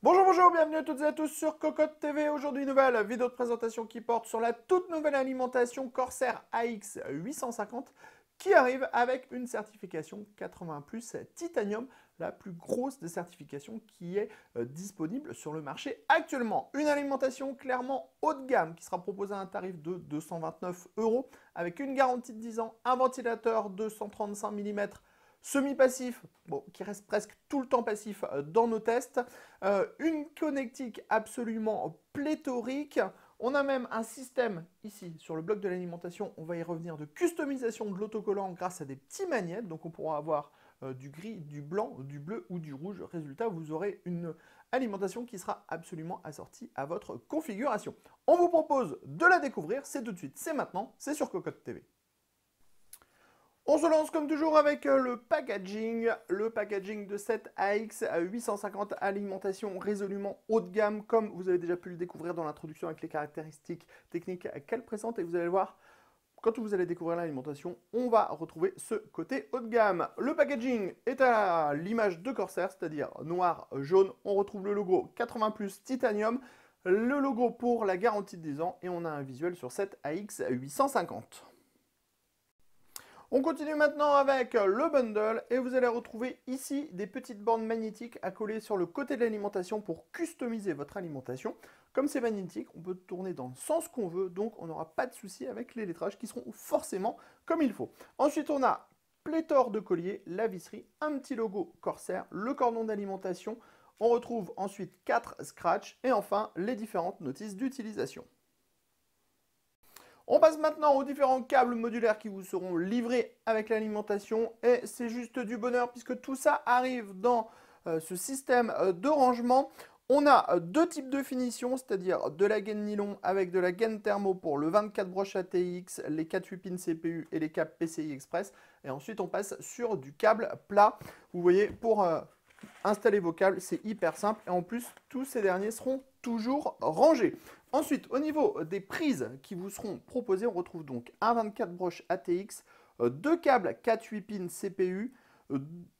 Bonjour, bonjour, bienvenue à toutes et à tous sur Cocotte TV. Aujourd'hui, nouvelle vidéo de présentation qui porte sur la toute nouvelle alimentation Corsair AX 850 qui arrive avec une certification 80+ Titanium, la plus grosse des certifications qui est disponible sur le marché actuellement. Une alimentation clairement haut de gamme qui sera proposée à un tarif de 229 € avec une garantie de 10 ans, un ventilateur de 135 mm semi-passif, bon, qui reste presque tout le temps passif dans nos tests, une connectique absolument pléthorique. On a même un système ici sur le bloc de l'alimentation, on va y revenir, de customisation de l'autocollant grâce à des petits magnètes. Donc on pourra avoir du gris, du blanc, du bleu ou du rouge. Résultat, vous aurez une alimentation qui sera absolument assortie à votre configuration. On vous propose de la découvrir, c'est tout de suite, c'est maintenant, c'est sur Cocotte TV. On se lance comme toujours avec le packaging de cette AX 850 alimentation résolument haut de gamme, comme vous avez déjà pu le découvrir dans l'introduction avec les caractéristiques techniques qu'elle présente. Et vous allez voir, quand vous allez découvrir l'alimentation, on va retrouver ce côté haut de gamme. Le packaging est à l'image de Corsair, c'est-à-dire noir, jaune. On retrouve le logo 80+ Titanium, le logo pour la garantie de 10 ans, et on a un visuel sur cette AX 850. On continue maintenant avec le bundle et vous allez retrouver ici des petites bornes magnétiques à coller sur le côté de l'alimentation pour customiser votre alimentation. Comme c'est magnétique, on peut tourner dans le sens qu'on veut, donc on n'aura pas de souci avec les lettrages qui seront forcément comme il faut. Ensuite, on a pléthore de colliers, la visserie, un petit logo Corsair, le cordon d'alimentation. On retrouve ensuite 4 scratchs et enfin les différentes notices d'utilisation. On passe maintenant aux différents câbles modulaires qui vous seront livrés avec l'alimentation et c'est juste du bonheur puisque tout ça arrive dans ce système de rangement. On a deux types de finition, c'est-à-dire de la gaine nylon avec de la gaine thermo pour le 24 broches ATX, les 4 pins CPU et les câbles PCI Express. Et ensuite on passe sur du câble plat. Vous voyez, pour installer vos câbles, c'est hyper simple et en plus tous ces derniers seront toujours rangés. Ensuite, au niveau des prises qui vous seront proposées, on retrouve donc un 24 broches ATX, deux câbles 4-8 pins CPU,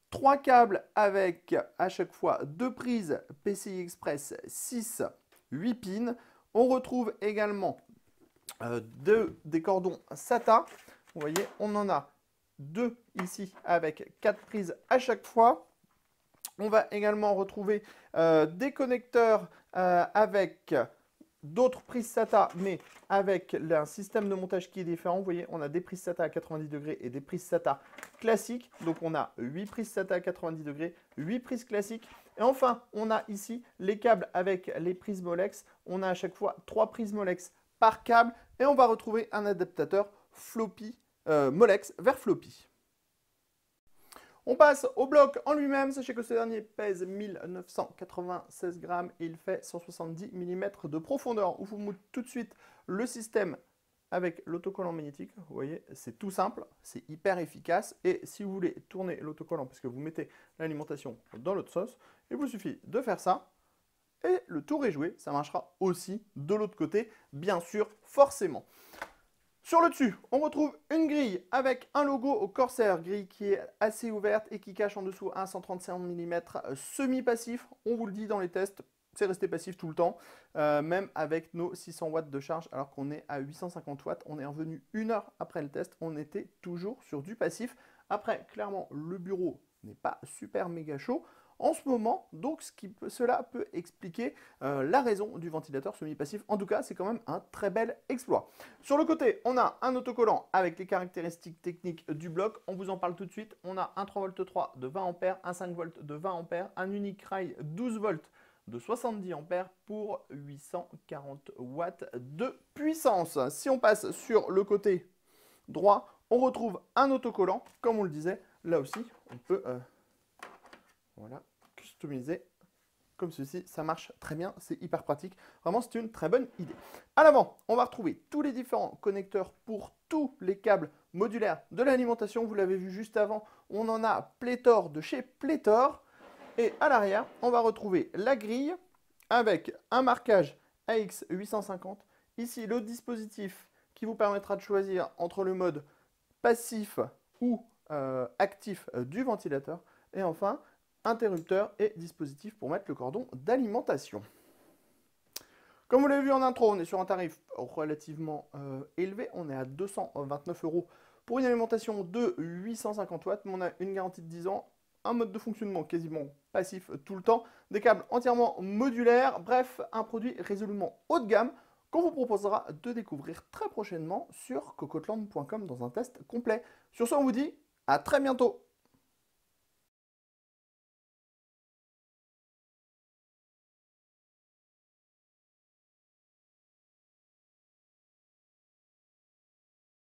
trois câbles avec à chaque fois deux prises PCI Express 6-8 pins. On retrouve également des cordons SATA. Vous voyez, on en a deux ici avec 4 prises à chaque fois. On va également retrouver des connecteurs avec d'autres prises SATA, mais avec un système de montage qui est différent. Vous voyez, on a des prises SATA à 90 degrés et des prises SATA classiques. Donc, on a 8 prises SATA à 90 degrés, 8 prises classiques. Et enfin, on a ici les câbles avec les prises Molex. On a à chaque fois 3 prises Molex par câble. Et on va retrouver un adaptateur floppy, Molex vers floppy. On passe au bloc en lui-même. Sachez que ce dernier pèse 1996 grammes et il fait 170 mm de profondeur. On vous montre tout de suite le système avec l'autocollant magnétique. Vous voyez, c'est tout simple, c'est hyper efficace. Et si vous voulez tourner l'autocollant, parce que vous mettez l'alimentation dans l'autre sauce, il vous suffit de faire ça. Et le tour est joué, ça marchera aussi de l'autre côté, bien sûr, forcément. Sur le dessus, on retrouve une grille avec un logo au Corsair, grille qui est assez ouverte et qui cache en dessous un 135 mm semi-passif. On vous le dit dans les tests, c'est resté passif tout le temps, même avec nos 600 watts de charge, alors qu'on est à 850 watts. On est revenu 1 heure après le test, on était toujours sur du passif. Après, clairement, le bureau n'est pas super méga chaud en ce moment, donc cela peut expliquer la raison du ventilateur semi-passif. En tout cas, c'est quand même un très bel exploit. Sur le côté, on a un autocollant avec les caractéristiques techniques du bloc. On vous en parle tout de suite. On a un 3,3 V de 20 A, un 5 V de 20 A, un unique rail 12 V de 70 A pour 840 watts de puissance. Si on passe sur le côté droit, on retrouve un autocollant. Comme on le disait, là aussi, on peut voilà, customiser comme ceci, ça marche très bien, c'est hyper pratique. Vraiment, c'est une très bonne idée. À l'avant, on va retrouver tous les différents connecteurs pour tous les câbles modulaires de l'alimentation. Vous l'avez vu juste avant, on en a pléthore de chez Pléthore. Et à l'arrière, on va retrouver la grille avec un marquage AX850. Ici, le dispositif qui vous permettra de choisir entre le mode passif ou actif du ventilateur. Et enfin, interrupteur et dispositif pour mettre le cordon d'alimentation. Comme vous l'avez vu en intro, on est sur un tarif relativement élevé. On est à 229 € pour une alimentation de 850 watts. Mais on a une garantie de 10 ans, un mode de fonctionnement quasiment passif tout le temps, des câbles entièrement modulaires. Bref, un produit résolument haut de gamme qu'on vous proposera de découvrir très prochainement sur cocotland.com dans un test complet. Sur ce, on vous dit à très bientôt.